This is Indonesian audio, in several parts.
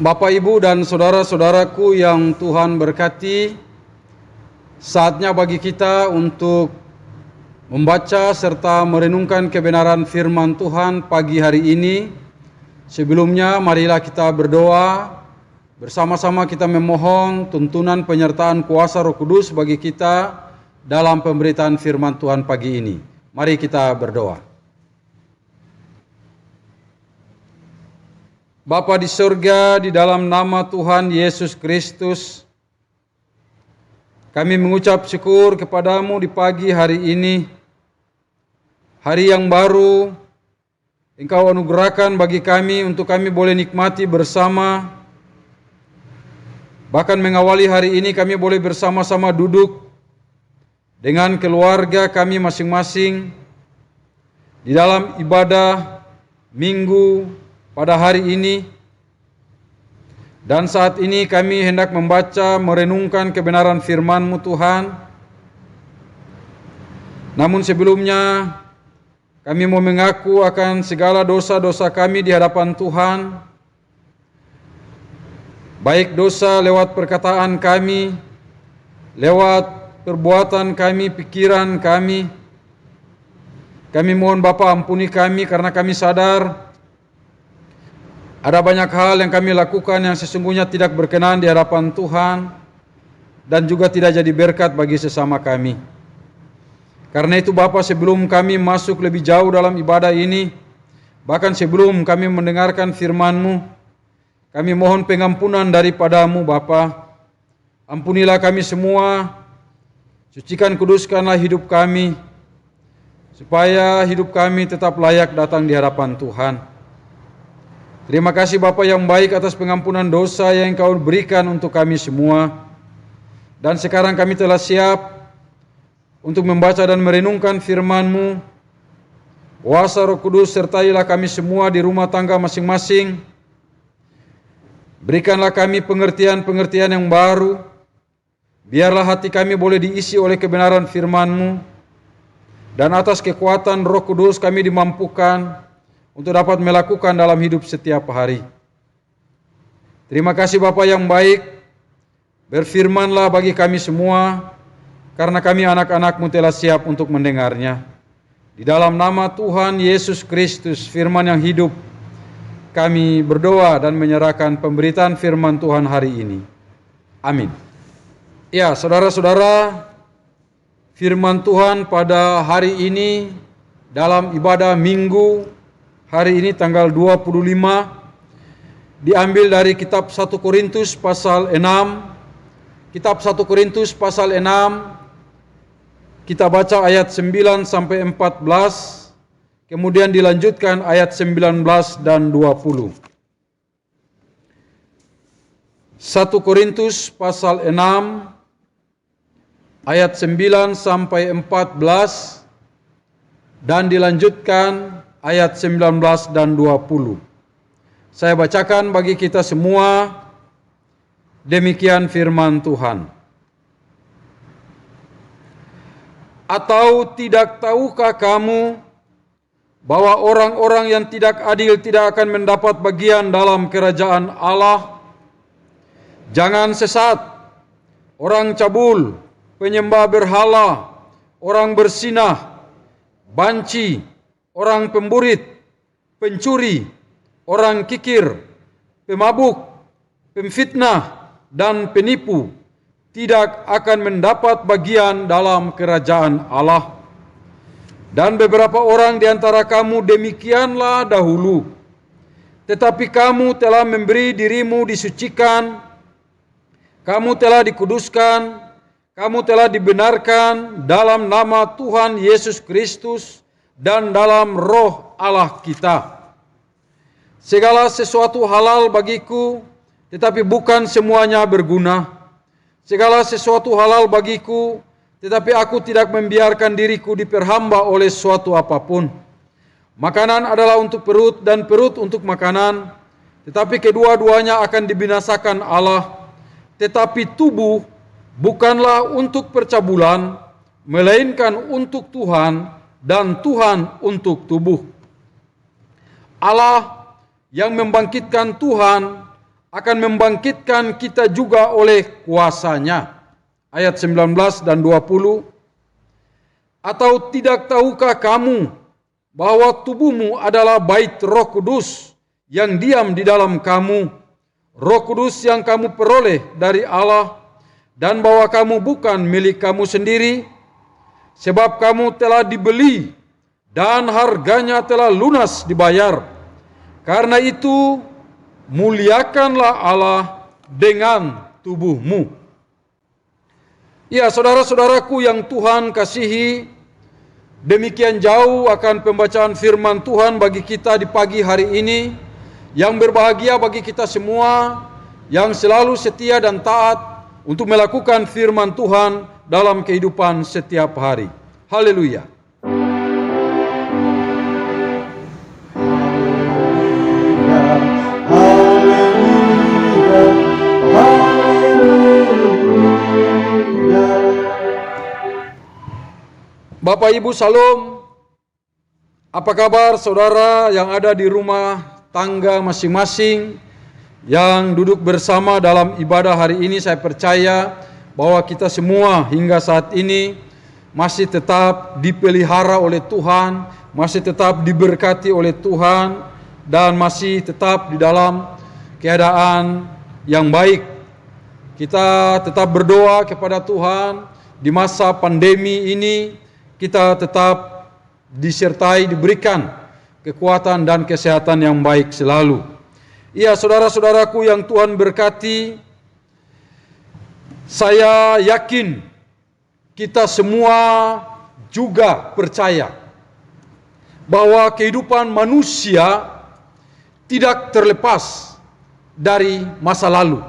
Bapak, Ibu, dan saudara-saudaraku yang Tuhan berkati, saatnya bagi kita untuk membaca serta merenungkan kebenaran firman Tuhan pagi hari ini. Sebelumnya, marilah kita berdoa. Bersama-sama kita memohon tuntunan penyertaan kuasa Roh Kudus bagi kita dalam pemberitaan firman Tuhan pagi ini. Mari kita berdoa. Bapa di surga, di dalam nama Tuhan Yesus Kristus, kami mengucap syukur kepadamu di pagi hari ini, hari yang baru Engkau anugerahkan bagi kami untuk kami boleh nikmati bersama. Bahkan mengawali hari ini kami boleh bersama-sama duduk dengan keluarga kami masing-masing di dalam ibadah minggu pada hari ini. Dan saat ini kami hendak membaca, merenungkan kebenaran firman-Mu Tuhan. Namun sebelumnya kami mau mengaku akan segala dosa-dosa kami di hadapan Tuhan. Baik dosa lewat perkataan kami, lewat perbuatan kami, pikiran kami. Kami mohon Bapa ampuni kami karena kami sadar ada banyak hal yang kami lakukan yang sesungguhnya tidak berkenan di hadapan Tuhan dan juga tidak jadi berkat bagi sesama kami. Karena itu Bapa, sebelum kami masuk lebih jauh dalam ibadah ini, bahkan sebelum kami mendengarkan firman-Mu, kami mohon pengampunan daripada-Mu Bapa. Ampunilah kami semua, sucikan kuduskanlah hidup kami, supaya hidup kami tetap layak datang di hadapan Tuhan. Terima kasih Bapa yang baik atas pengampunan dosa yang Engkau berikan untuk kami semua. Dan sekarang kami telah siap untuk membaca dan merenungkan firman-Mu. Kuasa Roh Kudus sertailah kami semua di rumah tangga masing-masing. Berikanlah kami pengertian-pengertian yang baru. Biarlah hati kami boleh diisi oleh kebenaran firman-Mu. Dan atas kekuatan Roh Kudus kami dimampukan untuk dapat melakukan dalam hidup setiap hari. Terima kasih Bapa yang baik, berfirmanlah bagi kami semua, karena kami anak-anak-Mu telah siap untuk mendengarnya. Di dalam nama Tuhan Yesus Kristus, firman yang hidup, kami berdoa dan menyerahkan pemberitaan firman Tuhan hari ini. Amin. Ya, saudara-saudara, firman Tuhan pada hari ini dalam ibadah minggu hari ini tanggal 25 diambil dari kitab 1 Korintus pasal 6. Kitab 1 Korintus pasal 6 kita baca ayat 9 sampai 14, kemudian dilanjutkan ayat 19 dan 20. 1 Korintus pasal 6 ayat 9 sampai 14 dan dilanjutkan ayat 19 dan 20. Saya bacakan bagi kita semua, demikian firman Tuhan. Atau tidak tahukah kamu bahwa orang-orang yang tidak adil tidak akan mendapat bagian dalam kerajaan Allah? Jangan sesat, orang cabul, penyembah berhala, orang bersinah, banci, orang pemburit, pencuri, orang kikir, pemabuk, pemfitnah, dan penipu tidak akan mendapat bagian dalam kerajaan Allah. Dan beberapa orang di antara kamu demikianlah dahulu, tetapi kamu telah memberi dirimu disucikan, kamu telah dikuduskan, kamu telah dibenarkan dalam nama Tuhan Yesus Kristus dan dalam roh Allah kita. Segala sesuatu halal bagiku, tetapi bukan semuanya berguna. Segala sesuatu halal bagiku, tetapi aku tidak membiarkan diriku diperhamba oleh suatu apapun. Makanan adalah untuk perut dan perut untuk makanan, tetapi kedua-duanya akan dibinasakan Allah. Tetapi tubuh bukanlah untuk percabulan, melainkan untuk Tuhan, dan Tuhan untuk tubuh. Allah yang membangkitkan Tuhan akan membangkitkan kita juga oleh kuasa-Nya. Ayat 19 dan 20. Atau tidak tahukah kamu bahwa tubuhmu adalah bait Roh Kudus yang diam di dalam kamu, Roh Kudus yang kamu peroleh dari Allah, dan bahwa kamu bukan milik kamu sendiri, sebab kamu telah dibeli dan harganya telah lunas dibayar. Karena itu, muliakanlah Allah dengan tubuhmu. Ya, saudara-saudaraku yang Tuhan kasihi, demikian jauh akan pembacaan firman Tuhan bagi kita di pagi hari ini. Yang berbahagia bagi kita semua yang selalu setia dan taat untuk melakukan firman Tuhan dalam kehidupan setiap hari. Haleluya. Bapak Ibu Salam, apa kabar saudara yang ada di rumah tangga masing-masing, yang duduk bersama dalam ibadah hari ini? Saya percaya bahwa kita semua hingga saat ini masih tetap dipelihara oleh Tuhan, masih tetap diberkati oleh Tuhan, dan masih tetap di dalam keadaan yang baik. Kita tetap berdoa kepada Tuhan di masa pandemi ini. Kita tetap disertai, diberikan kekuatan dan kesehatan yang baik selalu. Iya, saudara-saudaraku yang Tuhan berkati, saya yakin kita semua juga percaya bahwa kehidupan manusia tidak terlepas dari masa lalu.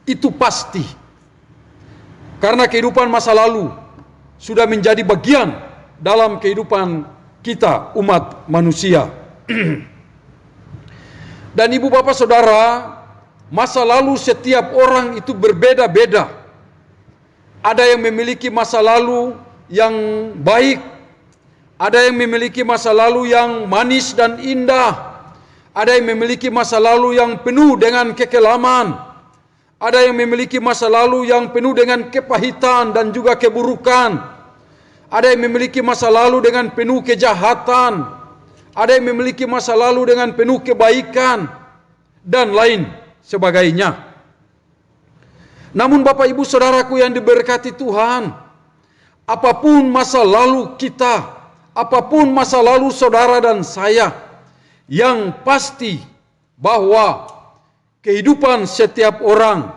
Itu pasti. Karena kehidupan masa lalu sudah menjadi bagian dalam kehidupan kita umat manusia. Dan ibu bapak saudara, masa lalu setiap orang itu berbeda-beda. Ada yang memiliki masa lalu yang baik, ada yang memiliki masa lalu yang manis dan indah, ada yang memiliki masa lalu yang penuh dengan kekelaman, ada yang memiliki masa lalu yang penuh dengan kepahitan dan juga keburukan. Ada yang memiliki masa lalu dengan penuh kejahatan. Ada yang memiliki masa lalu dengan penuh kebaikan. Dan lain sebagainya. Namun Bapak Ibu Saudaraku yang diberkati Tuhan, apapun masa lalu kita, apapun masa lalu saudara dan saya, yang pasti bahwa kehidupan setiap orang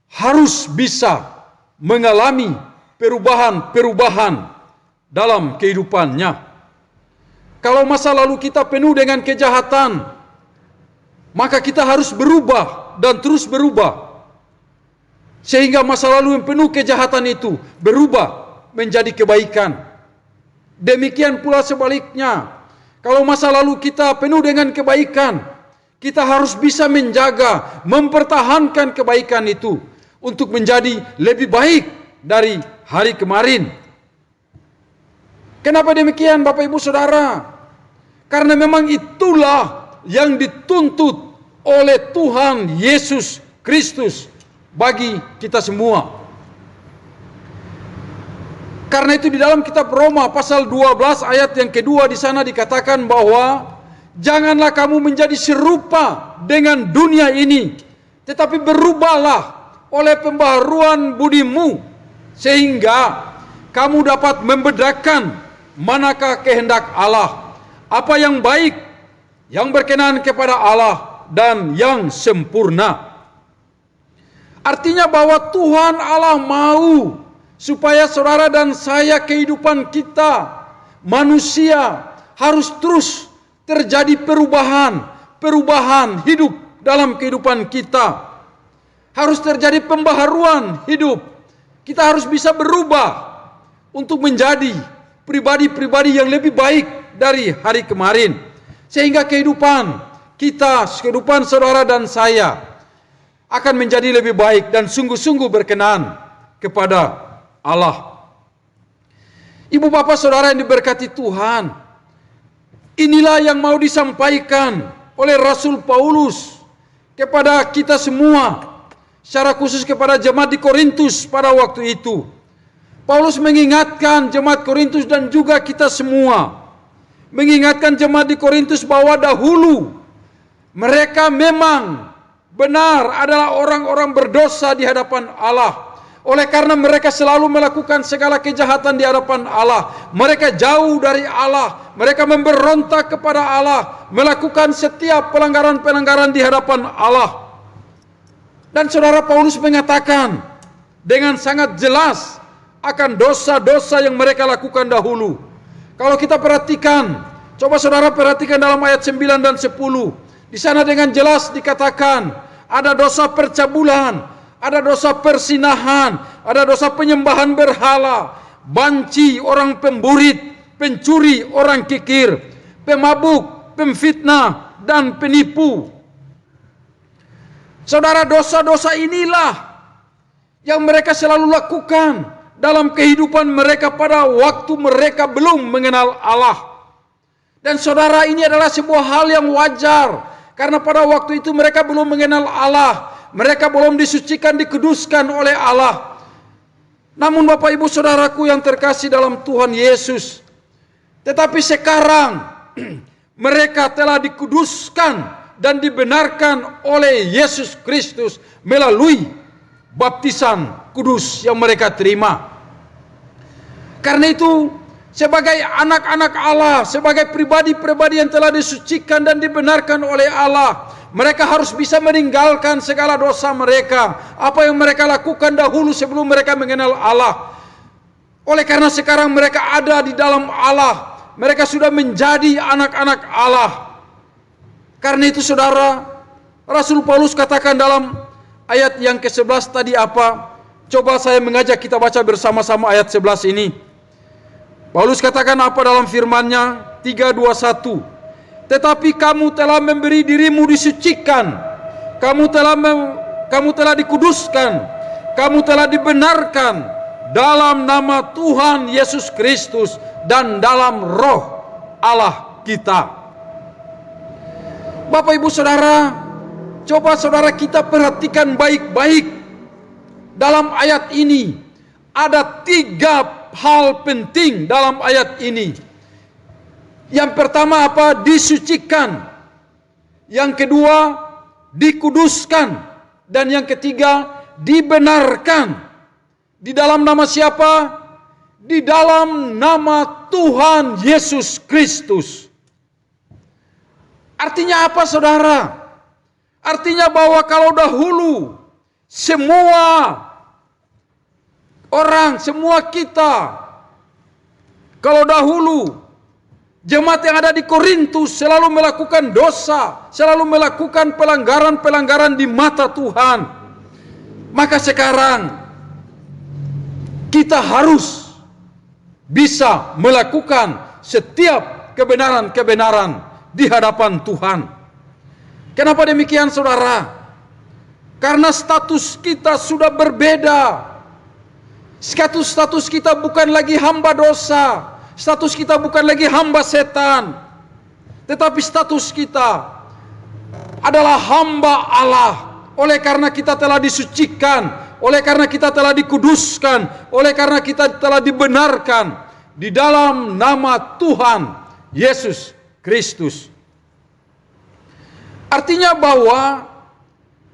harus bisa mengalami perubahan-perubahan dalam kehidupannya. Kalau masa lalu kita penuh dengan kejahatan, maka kita harus berubah dan terus berubah. Sehingga masa lalu yang penuh kejahatan itu berubah menjadi kebaikan. Demikian pula sebaliknya, kalau masa lalu kita penuh dengan kebaikan, kita harus bisa menjaga, mempertahankan kebaikan itu untuk menjadi lebih baik dari hari kemarin. Kenapa demikian Bapak Ibu Saudara? Karena memang itulah yang dituntut oleh Tuhan Yesus Kristus bagi kita semua. Karena itu di dalam kitab Roma pasal 12 ayat yang kedua di sana dikatakan bahwa janganlah kamu menjadi serupa dengan dunia ini, tetapi berubahlah oleh pembaharuan budimu, sehingga kamu dapat membedakan manakah kehendak Allah, apa yang baik, yang berkenan kepada Allah, dan yang sempurna. Artinya bahwa Tuhan Allah mau supaya saudara dan saya, kehidupan kita manusia harus terus terjadi perubahan hidup dalam kehidupan kita. Harus terjadi pembaharuan hidup. Kita harus bisa berubah untuk menjadi pribadi-pribadi yang lebih baik dari hari kemarin. Sehingga kehidupan kita, kehidupan saudara dan saya akan menjadi lebih baik dan sungguh-sungguh berkenan kepada Allah. Ibu bapak saudara yang diberkati Tuhan, inilah yang mau disampaikan oleh Rasul Paulus kepada kita semua, secara khusus kepada jemaat di Korintus pada waktu itu. Paulus mengingatkan jemaat Korintus dan juga kita semua, mengingatkan jemaat di Korintus bahwa dahulu mereka memang benar adalah orang-orang berdosa di hadapan Allah. Oleh karena mereka selalu melakukan segala kejahatan di hadapan Allah, mereka jauh dari Allah, mereka memberontak kepada Allah, melakukan setiap pelanggaran-pelanggaran di hadapan Allah. Dan saudara, Paulus mengatakan dengan sangat jelas akan dosa-dosa yang mereka lakukan dahulu. Kalau kita perhatikan, coba saudara perhatikan dalam ayat 9 dan 10. Di sana dengan jelas dikatakan ada dosa percabulan, ada dosa persinahan, ada dosa penyembahan berhala, banci, orang pemburit, pencuri, orang kikir, pemabuk, pemfitnah, dan penipu. Saudara, dosa-dosa inilah yang mereka selalu lakukan dalam kehidupan mereka pada waktu mereka belum mengenal Allah. Dan saudara, ini adalah sebuah hal yang wajar, karena pada waktu itu mereka belum mengenal Allah. Mereka belum disucikan, dikuduskan oleh Allah. Namun Bapak Ibu Saudaraku yang terkasih dalam Tuhan Yesus, tetapi sekarang mereka telah dikuduskan dan dibenarkan oleh Yesus Kristus melalui baptisan kudus yang mereka terima. Karena itu, sebagai anak-anak Allah, sebagai pribadi-pribadi yang telah disucikan dan dibenarkan oleh Allah, mereka harus bisa meninggalkan segala dosa mereka, apa yang mereka lakukan dahulu sebelum mereka mengenal Allah. Oleh karena sekarang mereka ada di dalam Allah, mereka sudah menjadi anak-anak Allah. Karena itu saudara, Rasul Paulus katakan dalam ayat yang ke-11 tadi apa? Coba saya mengajak kita baca bersama-sama ayat 11 ini. Paulus katakan apa dalam firman-Nya? 3:21. Tetapi kamu telah memberi dirimu disucikan, kamu telah dikuduskan, kamu telah dibenarkan dalam nama Tuhan Yesus Kristus dan dalam Roh Allah kita. Bapak Ibu Saudara, coba saudara kita perhatikan baik-baik. Dalam ayat ini ada 3 hal penting dalam ayat ini. Yang pertama apa? Disucikan. Yang kedua, dikuduskan. Dan yang ketiga, dibenarkan. Di dalam nama siapa? Di dalam nama Tuhan Yesus Kristus. Artinya apa saudara? Artinya bahwa kalau dahulu semua orang, semua kita, kalau dahulu jemaat yang ada di Korintus selalu melakukan dosa, selalu melakukan pelanggaran-pelanggaran di mata Tuhan, maka sekarang kita harus bisa melakukan setiap kebenaran-kebenaran di hadapan Tuhan. Kenapa demikian saudara? Karena status kita sudah berbeda. Status kita bukan lagi hamba dosa, status kita bukan lagi hamba setan, tetapi status kita adalah hamba Allah. Oleh karena kita telah disucikan, oleh karena kita telah dikuduskan, oleh karena kita telah dibenarkan di dalam nama Tuhan Yesus Kristus. Artinya bahwa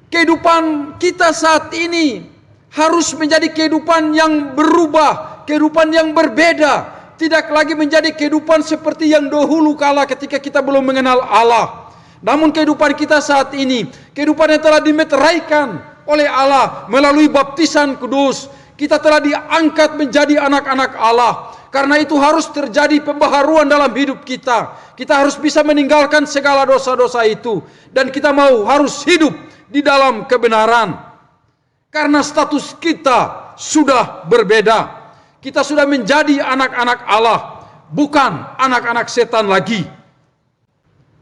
kehidupan kita saat ini harus menjadi kehidupan yang berubah, kehidupan yang berbeda. Tidak lagi menjadi kehidupan seperti yang dahulu kala ketika kita belum mengenal Allah. Namun kehidupan kita saat ini, kehidupan yang telah dimeteraikan oleh Allah melalui baptisan kudus. Kita telah diangkat menjadi anak-anak Allah. Karena itu harus terjadi pembaharuan dalam hidup kita. Kita harus bisa meninggalkan segala dosa-dosa itu. Dan kita harus hidup di dalam kebenaran. Karena status kita sudah berbeda. Kita sudah menjadi anak-anak Allah, bukan anak-anak setan lagi.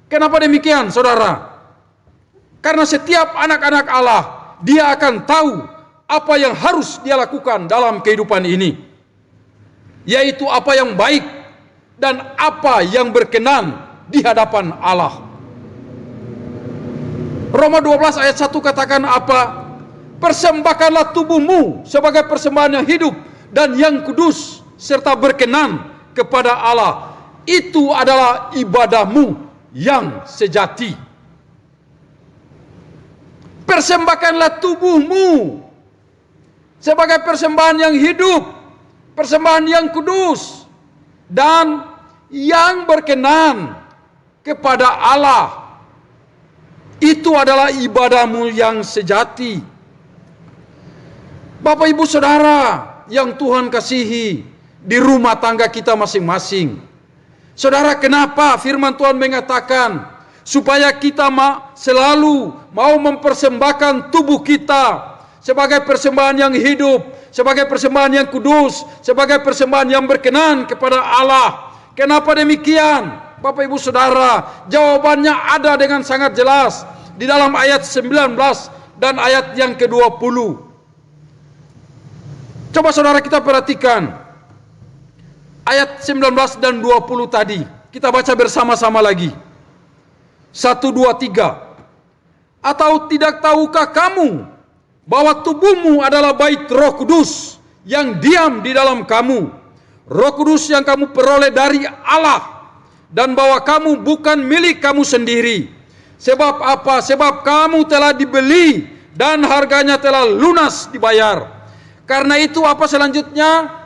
Kenapa demikian, saudara? Karena setiap anak-anak Allah, dia akan tahu apa yang harus dia lakukan dalam kehidupan ini, yaitu apa yang baik dan apa yang berkenan di hadapan Allah. Roma 12 ayat 1 katakan apa? Persembahkanlah tubuhmu sebagai persembahan yang hidup dan yang kudus serta berkenan kepada Allah. Itu adalah ibadahmu yang sejati. Persembahkanlah tubuhmu sebagai persembahan yang hidup, persembahan yang kudus dan yang berkenan kepada Allah. Itu adalah ibadahmu yang sejati. Bapak Ibu Saudara yang Tuhan kasihi di rumah tangga kita masing-masing. Saudara, kenapa firman Tuhan mengatakan supaya kita selalu mau mempersembahkan tubuh kita sebagai persembahan yang hidup, sebagai persembahan yang kudus, sebagai persembahan yang berkenan kepada Allah. Kenapa demikian? Bapak Ibu Saudara, jawabannya ada dengan sangat jelas di dalam ayat 19 dan ayat yang ke-20. Coba saudara kita perhatikan ayat 19 dan 20 tadi. Kita baca bersama-sama lagi. 1, 2, 3. Atau tidak tahukah kamu bahwa tubuhmu adalah bait Roh Kudus yang diam di dalam kamu, Roh Kudus yang kamu peroleh dari Allah, dan bahwa kamu bukan milik kamu sendiri. Sebab apa? Sebab kamu telah dibeli dan harganya telah lunas dibayar. Karena itu apa selanjutnya?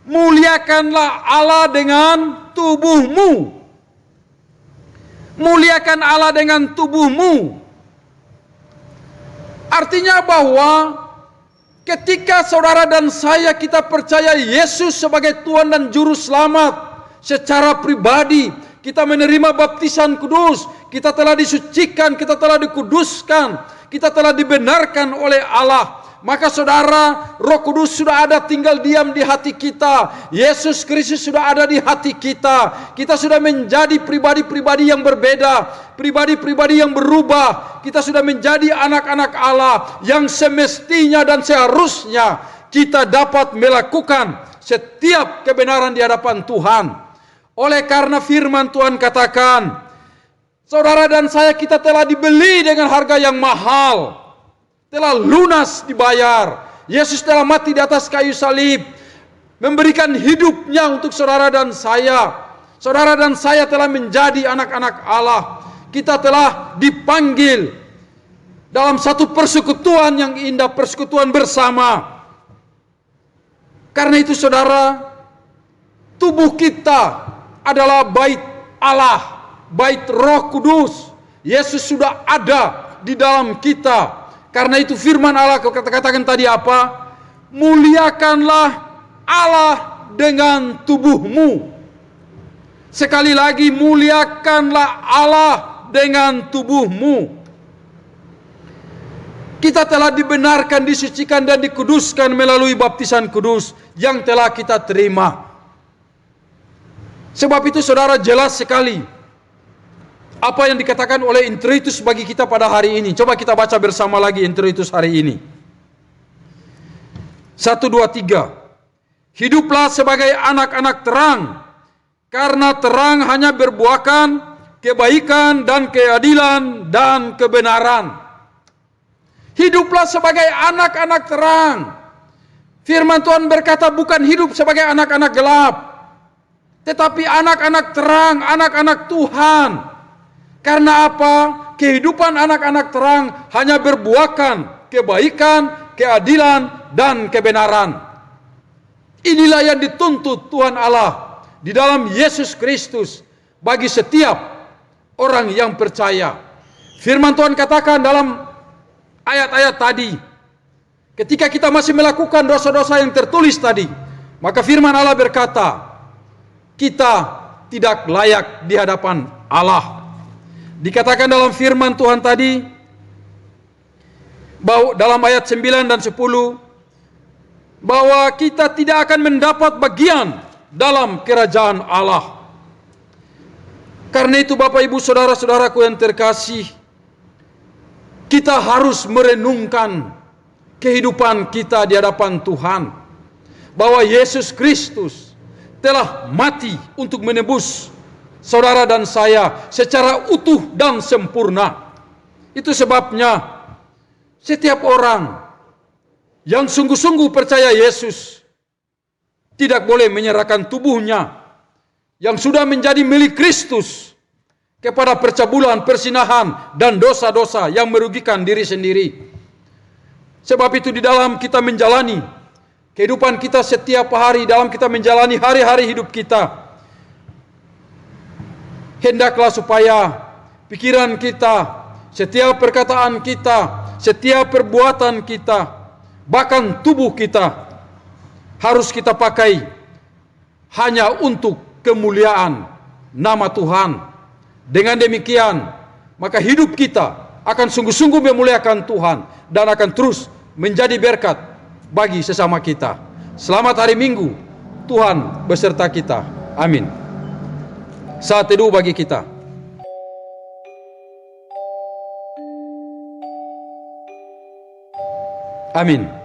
Muliakanlah Allah dengan tubuhmu. Muliakan Allah dengan tubuhmu. Artinya bahwa ketika saudara dan saya kita percaya Yesus sebagai Tuhan dan Juru Selamat secara pribadi, kita menerima baptisan kudus, kita telah disucikan, kita telah dikuduskan, kita telah dibenarkan oleh Allah. Maka saudara, Roh Kudus sudah ada tinggal diam di hati kita. Yesus Kristus sudah ada di hati kita. Kita sudah menjadi pribadi-pribadi yang berbeda, pribadi-pribadi yang berubah. Kita sudah menjadi anak-anak Allah yang semestinya dan seharusnya kita dapat melakukan setiap kebenaran di hadapan Tuhan. Oleh karena firman Tuhan katakan, saudara dan saya kita telah dibeli dengan harga yang mahal, telah lunas dibayar. Yesus telah mati di atas kayu salib, memberikan hidupnya untuk saudara dan saya. Saudara dan saya telah menjadi anak-anak Allah. Kita telah dipanggil dalam satu persekutuan yang indah, persekutuan bersama. Karena itu saudara, tubuh kita adalah bait Allah, bait Roh Kudus. Yesus sudah ada di dalam kita. Karena itu firman Allah katakan tadi apa? Muliakanlah Allah dengan tubuhmu. Sekali lagi, muliakanlah Allah dengan tubuhmu. Kita telah dibenarkan, disucikan dan dikuduskan melalui baptisan kudus yang telah kita terima. Sebab itu saudara, jelas sekali apa yang dikatakan oleh introitus bagi kita pada hari ini. Coba kita baca bersama lagi introitus hari ini. 1, 2, 3. Hiduplah sebagai anak-anak terang, karena terang hanya berbuahkan kebaikan dan keadilan dan kebenaran. Hiduplah sebagai anak-anak terang. Firman Tuhan berkata bukan hidup sebagai anak-anak gelap, tetapi anak-anak terang, anak-anak Tuhan. Karena apa? Kehidupan anak-anak terang hanya berbuahkan kebaikan, keadilan, dan kebenaran. Inilah yang dituntut Tuhan Allah di dalam Yesus Kristus bagi setiap orang yang percaya. Firman Tuhan katakan dalam ayat-ayat tadi, ketika kita masih melakukan dosa-dosa yang tertulis tadi, maka firman Allah berkata, kita tidak layak di hadapan Allah. Dikatakan dalam firman Tuhan tadi, bahwa dalam ayat 9 dan 10, bahwa kita tidak akan mendapat bagian dalam kerajaan Allah. Karena itu Bapak Ibu Saudara-saudaraku yang terkasih, kita harus merenungkan kehidupan kita di hadapan Tuhan, bahwa Yesus Kristus telah mati untuk menebus saudara dan saya secara utuh dan sempurna. Itu sebabnya setiap orang yang sungguh-sungguh percaya Yesus tidak boleh menyerahkan tubuhnya yang sudah menjadi milik Kristus kepada percabulan, persinahan, dan dosa-dosa yang merugikan diri sendiri. Sebab itu di dalam kita menjalani kehidupan kita setiap hari, dalam kita menjalani hari-hari hidup kita, hendaklah supaya pikiran kita, setiap perkataan kita, setiap perbuatan kita, bahkan tubuh kita harus kita pakai hanya untuk kemuliaan nama Tuhan. Dengan demikian, maka hidup kita akan sungguh-sungguh memuliakan Tuhan dan akan terus menjadi berkat bagi sesama kita. Selamat hari Minggu, Tuhan beserta kita. Amin. Saat teduh bagi kita. Amin.